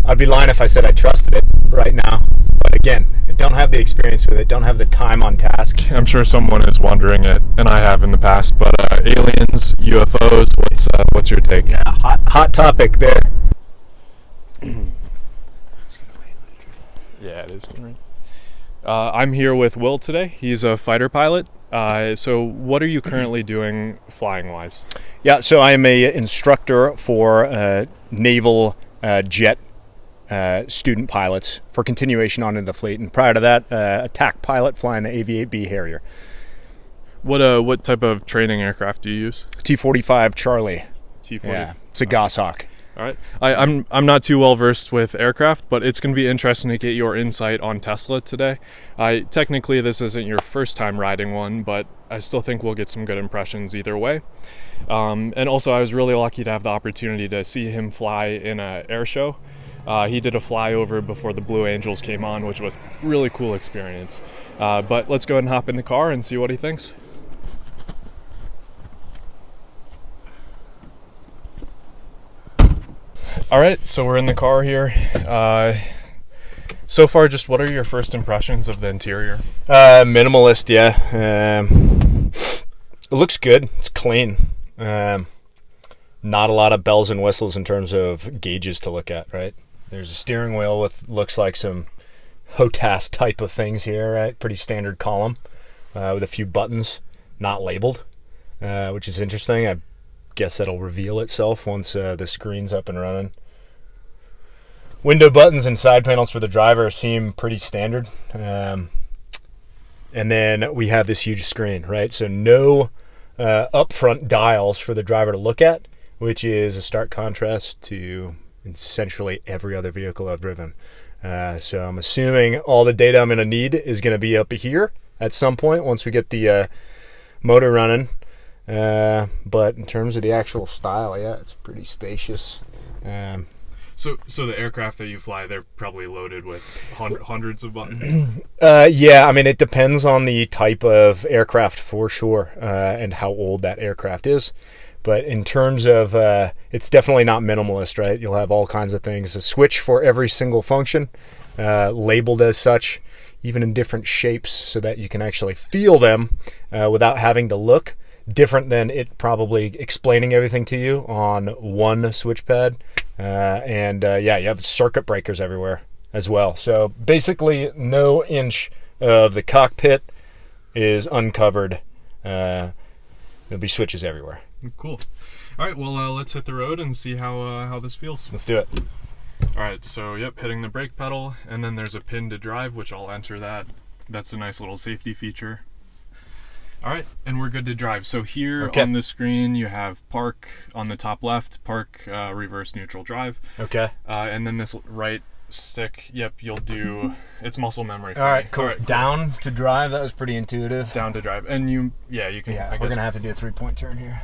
I'd be lying if I said I trusted it right now. But again, I don't have the experience with it, don't have the time on task. I'm sure someone is wondering it, and I have in the past, but aliens, UFOs, what's your take? Yeah, hot topic there. Yeah, it is. I'm here with Will today. He's a fighter pilot. So what are you currently doing flying-wise? Yeah, so I am a instructor for naval jet student pilots for continuation on into the fleet. And prior to that, attack pilot flying the AV-8B Harrier. What type of training aircraft do you use? T-45 Charlie. T-40. Yeah, it's a Goshawk. All right. I'm not too well versed with aircraft, but it's going to be interesting to get your insight on Tesla today. Technically, this isn't your first time riding one, but I still think we'll get some good impressions either way. And also, I was really lucky to have the opportunity to see him fly in an air show. He did a flyover before the Blue Angels came on, which was a really cool experience. But let's go ahead and hop in the car and see what he thinks. All right, so we're in the car here. So far, just what are your first impressions of the interior? Minimalist, yeah. It looks good. It's clean. Not a lot of bells and whistles in terms of gauges to look at, right? There's a steering wheel with looks like some HOTAS type of things here, right? Pretty standard column with a few buttons not labeled, which is interesting. I guess that'll reveal itself once the screen's up and running. Window buttons and side panels for the driver seem pretty standard. And then we have this huge screen, right? So no upfront dials for the driver to look at, which is a stark contrast to essentially every other vehicle I've driven. So I'm assuming all the data I'm going to need is going to be up here at some point once we get the motor running. But in terms of the actual style, yeah, it's pretty spacious. So the aircraft that you fly, they're probably loaded with hundreds of buttons? Yeah, I mean, it depends on the type of aircraft for sure, and how old that aircraft is. But in terms of, it's definitely not minimalist, right? You'll have all kinds of things. A switch for every single function, labeled as such, even in different shapes so that you can actually feel them without having to look. Different than it probably explaining everything to you on one switch pad. Yeah, you have circuit breakers everywhere as well. So basically no inch of the cockpit is uncovered. There'll be switches everywhere. Cool. All right, well, let's hit the road and see how this feels. Let's do it. All right, so yep, hitting the brake pedal, and then there's a pin to drive, which I'll enter that. That's a nice little safety feature. All right, and we're good to drive. So here on the screen, you have park on the top left, park, reverse, neutral, drive. Okay. And then this right stick, yep, you'll do, it's muscle memory. All right, cool. All right, down to drive, that was pretty intuitive. Down to drive. And you can, I we're guess, going to have to do a 3-point turn here.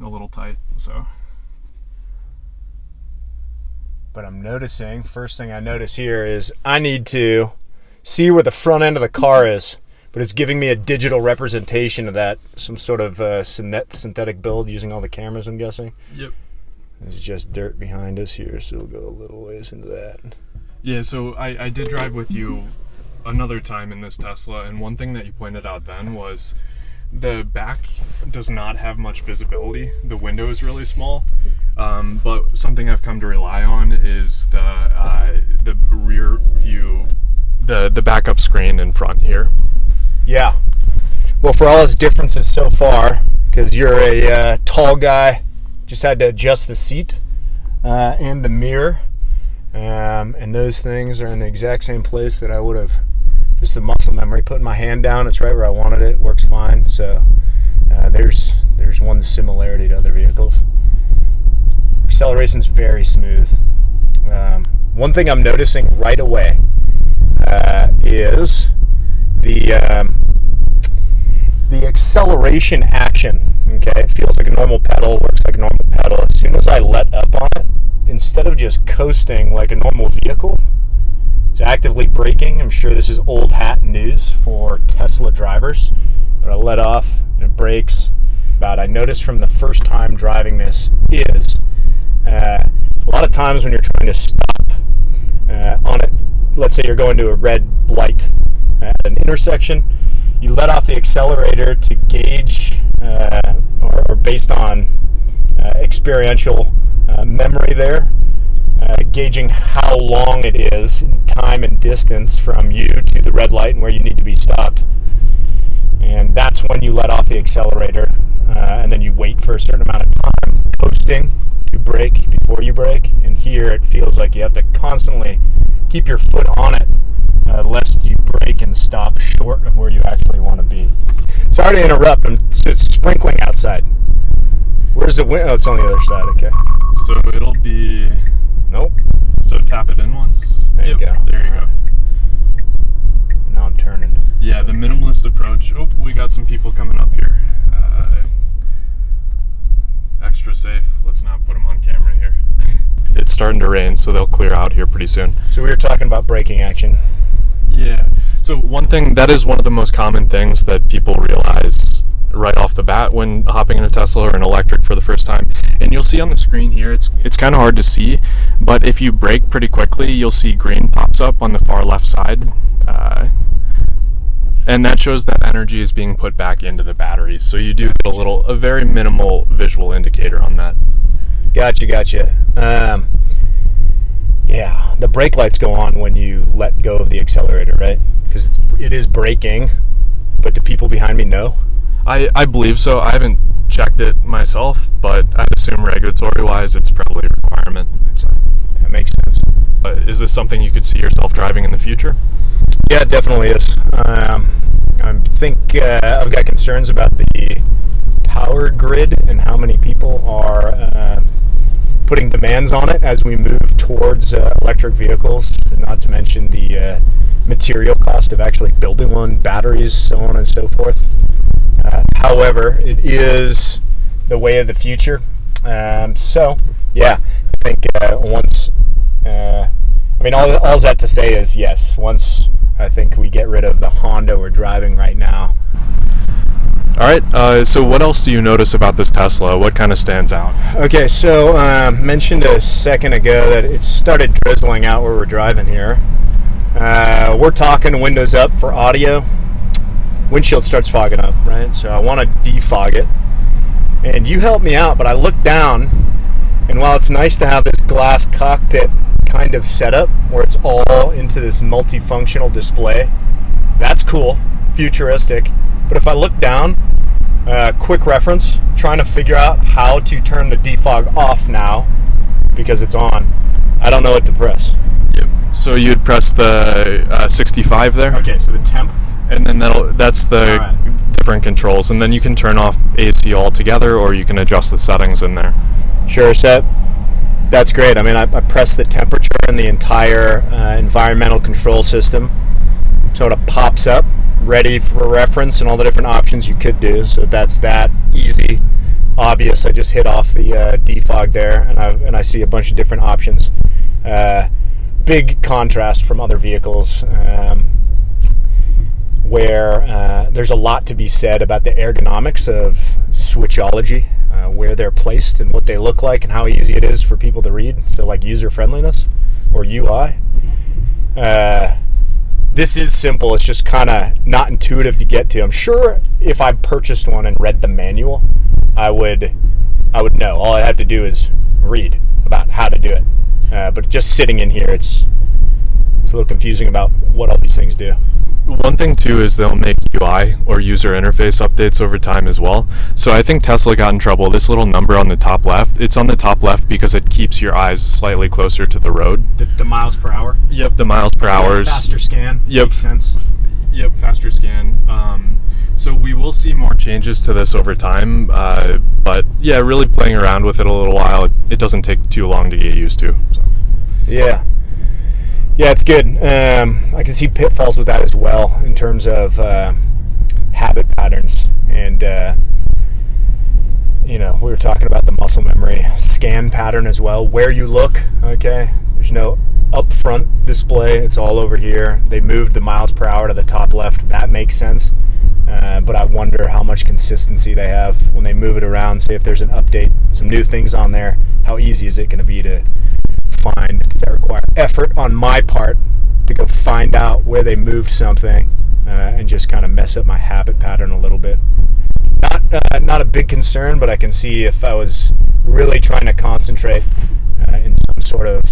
A little tight, so. But I'm noticing, first thing I notice here is I need to see where the front end of the car is. But it's giving me a digital representation of that, some sort of synthetic build using all the cameras, I'm guessing. Yep. There's just dirt behind us here, so we'll go a little ways into that. Yeah, so I did drive with you another time in this Tesla, and one thing that you pointed out then was the back does not have much visibility. The window is really small, but something I've come to rely on is the rear view, the backup screen in front here. Yeah. Well, for all its differences so far, because you're a tall guy, just had to adjust the seat and the mirror, and those things are in the exact same place that I would have. Just the muscle memory, putting my hand down, it's right where I wanted it, works fine. So there's one similarity to other vehicles. Acceleration's very smooth. One thing I'm noticing right away is the acceleration action. Okay, it feels like a normal pedal, works like a normal pedal. As soon as I let up on it, instead of just coasting like a normal vehicle, it's actively braking. I'm sure this is old hat news for Tesla drivers, but I let off and it brakes. But I noticed from the first time driving this is a lot of times when you're trying to stop on it, let's say you're going to a red light at an intersection, you let off the accelerator to gauge or based on experiential memory there, gauging how long it is, time and distance from you to the red light and where you need to be stopped. And that's when you let off the accelerator, and then you wait for a certain amount of time, coasting to brake before you brake. And here it feels like you have to constantly keep your foot on it, lest you brake and stop short of where you actually want to be. Sorry to interrupt, it's sprinkling outside. Where's the wind? Oh, it's on the other side, okay. So it'll be... Nope. So tap it in once. There you go. There you go. Now I'm turning. Yeah, the minimalist approach. Oh, we got some people coming up here. Extra safe. Let's not put them on camera here. It's starting to rain, so they'll clear out here pretty soon. So we were talking about braking action. Yeah. So one thing, that is one of the most common things that people realize right off the bat when hopping in a Tesla or an electric for the first time. And you'll see on the screen here, it's kind of hard to see, but if you brake pretty quickly, you'll see green pops up on the far left side. And that shows that energy is being put back into the batteries. So you do get a very minimal visual indicator on that. Gotcha. Yeah, the brake lights go on when you let go of the accelerator, right? Because it is braking, but do people behind me know? I believe so. I haven't checked it myself, but I'd assume regulatory-wise, it's probably a requirement. So, that makes sense. Is this something you could see yourself driving in the future? Yeah, it definitely is. I think I've got concerns about the power grid and how many people are putting demands on it as we move towards electric vehicles, not to mention the material cost of actually building one, batteries, so on and so forth. However, it is the way of the future. So, yeah, I think once, all that to say is yes, once I think we get rid of the Honda we're driving right now. All right, so what else do you notice about this Tesla? What kind of stands out? Okay, so mentioned a second ago that it started drizzling out where we're driving here. We're talking windows up for audio. Windshield starts fogging up, right? So I want to defog it. And you helped me out, but I looked down, and while it's nice to have this glass cockpit kind of setup where it's all into this multifunctional display, that's cool, futuristic. But if I look down, quick reference, trying to figure out how to turn the defog off now because it's on. I don't know what to press. Yep. So you'd press the 65 there. Okay, so the temp. And then that's the different controls. And then you can turn off AC altogether, or you can adjust the settings in there. Sure, so that's great. I mean, I pressed the temperature in the entire environmental control system. So it pops up, ready for reference, and all the different options you could do. So that's that easy, obvious. I just hit off the defog there, and I see a bunch of different options. Big contrast from other vehicles, where there's a lot to be said about the ergonomics of switchology, where they're placed and what they look like and how easy it is for people to read. So like user friendliness or UI. This is simple. It's just kind of not intuitive to get to. I'm sure if I purchased one and read the manual, I would know. All I have to do is read about how to do it. But just sitting in here, it's a little confusing about what all these things do. One thing too is they'll make UI or user interface updates over time as well. So I think Tesla got in trouble. This little number on the top left, it's on the top left because it keeps your eyes slightly closer to the road. The miles per hour? Yep, the miles per hour. Faster scan? Yep. Makes sense. Yep, faster scan. So we will see more changes to this over time, but yeah, really playing around with it a little while. It doesn't take too long to get used to. So. Yeah. Yeah, it's good. I can see pitfalls with that as well in terms of habit patterns. And, we were talking about the muscle memory scan pattern as well. Where you look, okay? There's no upfront display. It's all over here. They moved the miles per hour to the top left. That makes sense. But I wonder how much consistency they have when they move it around. Say if there's an update, some new things on there, how easy is it going to be to find, does that require effort on my part to go find out where they moved something and just kind of mess up my habit pattern a little bit. Not a big concern, but I can see if I was really trying to concentrate in some sort of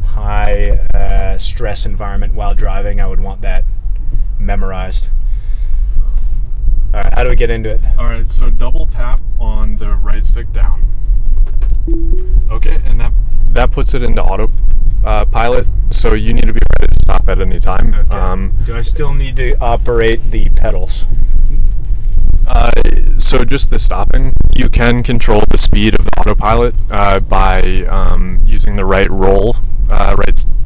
high stress environment while driving, I would want that memorized. All right, how do we get into it? All right, so double tap on the right stick down. Okay, and that puts it into autopilot, so you need to be ready to stop at any time. Okay. Do I still need to operate the pedals? So just the stopping, you can control the speed of the autopilot by using the right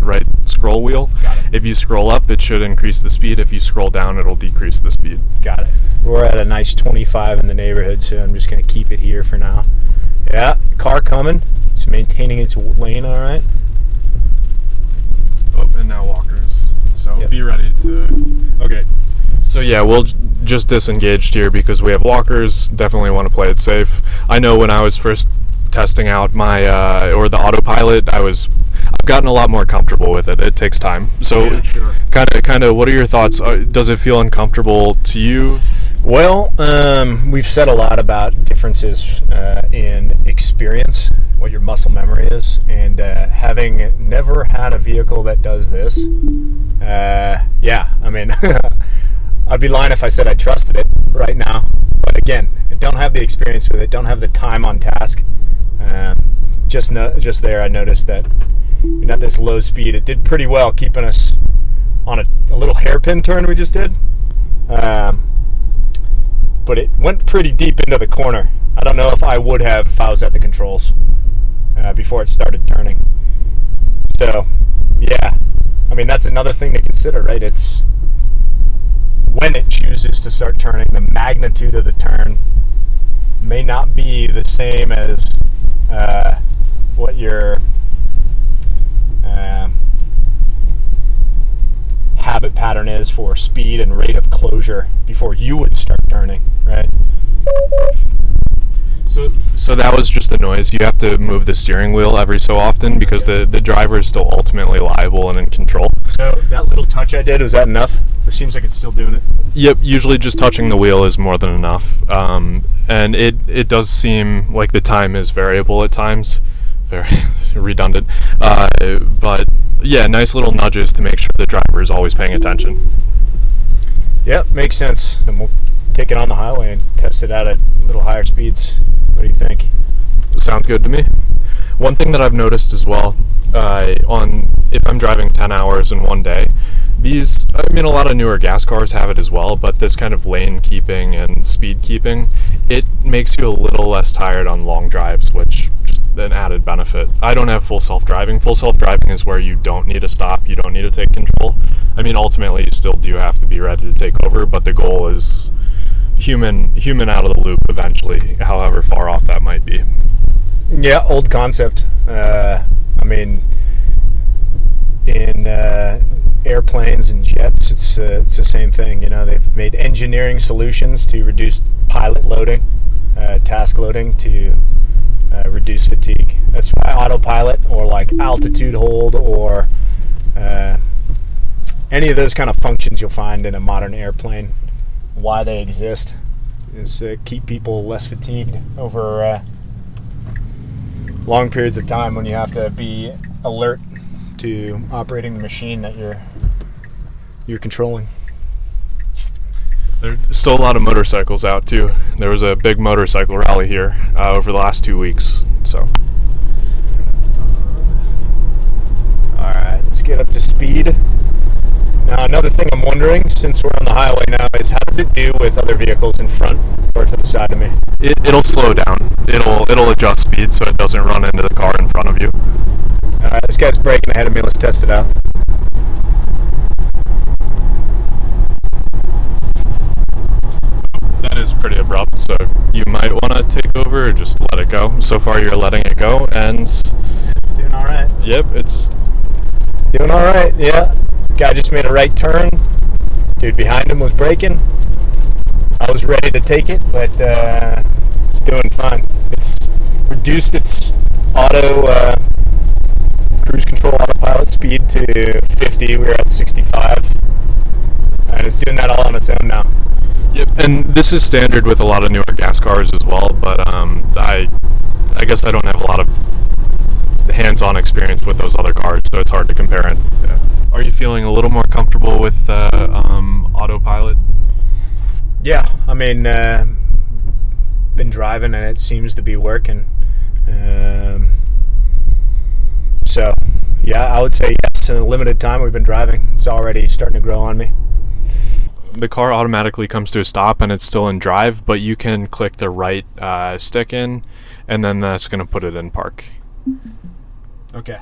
right scroll wheel. Got it. If you scroll up, it should increase the speed. If you scroll down, it'll decrease the speed. Got it. We're at a nice 25 in the neighborhood, so I'm just going to keep it here for now. Yeah, car coming. It's maintaining its lane all right. Oh, and now walkers. So Yep. Be ready to... Okay. So yeah, we'll just disengaged here because we have walkers. Definitely want to play it safe. I know when I was first testing out my or the autopilot, I've gotten a lot more comfortable with it. It takes time. So Yeah, sure. kind of what are your thoughts? Does it feel uncomfortable to you? Well, we've said a lot about differences in experience, what your muscle memory is, and having never had a vehicle that does this, yeah, I mean, I'd be lying if I said I trusted it right now. But again, I don't have the experience with it, don't have the time on task. Just there, I noticed that at this low speed, it did pretty well keeping us on a little hairpin turn we just did. But it went pretty deep into the corner. I don't know if I would have if I was at the controls before it started turning. So, yeah. I mean, that's another thing to consider, right? It's when it chooses to start turning, the magnitude of the turn may not be the same as what your habit pattern is for speed and rate of closure before you would start turning, right? So that was just a noise. You have to move the steering wheel every so often because the driver is still ultimately liable and in control. So that little touch I did, was that enough? It seems like it's still doing it. Yep, usually just touching the wheel is more than enough. And it does seem like the time is variable at times. Very redundant. But yeah, nice little nudges to make sure the driver is always paying attention. Yep, makes sense. And we'll take it on the highway and test it out at a little higher speeds. What do you think? Sounds good to me. One thing that I've noticed as well, if I'm driving 10 hours in one day, a lot of newer gas cars have it as well, but this kind of lane keeping and speed keeping, it makes you a little less tired on long drives, which just an added benefit. I don't have full self-driving. Full self-driving is where you don't need to stop, you don't need to take control. I mean, ultimately, you still do have to be ready to take over, but the goal is human out of the loop eventually, however far off that might be. Yeah, old concept. In airplanes and jets, it's the same thing. You know, they've made engineering solutions to reduce pilot loading, task loading to reduce fatigue. That's why autopilot or like altitude hold or any of those kind of functions you'll find in a modern airplane, why they exist is keep people less fatigued over long periods of time when you have to be alert to operating the machine that you're controlling. There's still a lot of motorcycles out too. There was a big motorcycle rally here over the last 2 weeks. So, all right, let's get up to speed. Now, another thing I'm wondering, since we're on the highway now, is how does it do with other vehicles in front or to the side of me? It'll slow down. It'll adjust speed so it doesn't run into the car in front of you. All right, this guy's braking ahead of me. Let's test it out. That is pretty abrupt, so you might want to take over or just let it go. So far, you're letting it go, and It's doing all right. yep, it's Doing all right, yeah. Guy just made a right turn. Dude behind him was braking. I was ready to take it, but it's doing fine. It's reduced its auto speed to 50. We were at 65. And it's doing that all on its own now. Yep, and this is standard with a lot of newer gas cars as well, but I guess I don't have a lot of hands-on experience with those other cars, so it's hard to compare it. Yeah. Are you feeling a little more comfortable with Autopilot? Yeah, I mean, been driving and it seems to be working. So, yeah, I would say yes. In a limited time we've been driving, it's already starting to grow on me. The car automatically comes to a stop and it's still in drive, but you can click the right stick in, and then that's going to put it in park. Okay.